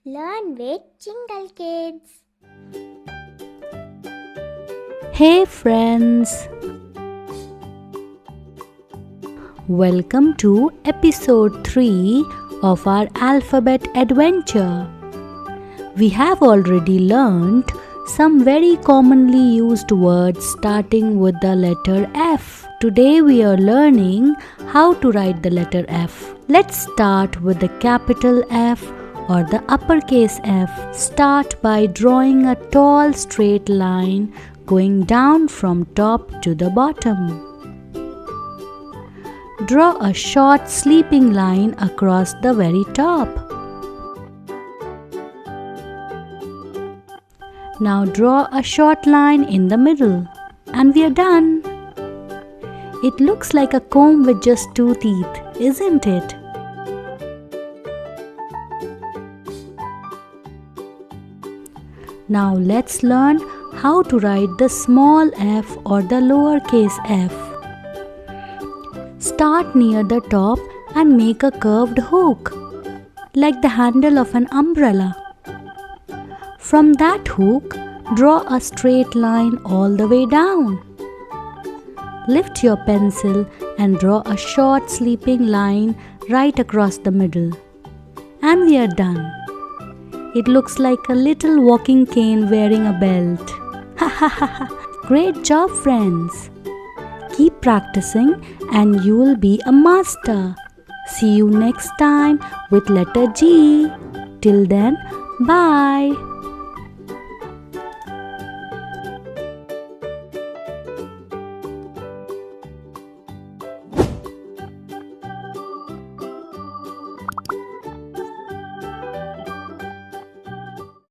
Learn with Jingle Kids. Hey friends! Welcome to episode 3 of our alphabet adventure. We have already learned some very commonly used words starting with the letter F. Today we are learning how to write the letter F. Let's start with the capital F or the uppercase F. Start by drawing a tall straight line going down from top to the bottom. Draw a short sleeping line across the very top. Now draw a short line in the middle. And we are done. It looks like a comb with just 2 teeth, isn't it? Now let's learn how to write the small f or the lowercase f. Start near the top and make a curved hook, like the handle of an umbrella. From that hook, draw a straight line all the way down. Lift your pencil and draw a short sleeping line right across the middle. And we are done. It looks like a little walking cane wearing a belt. Great job, friends! Keep practicing and you will be a master. See you next time with letter G. Till then, bye.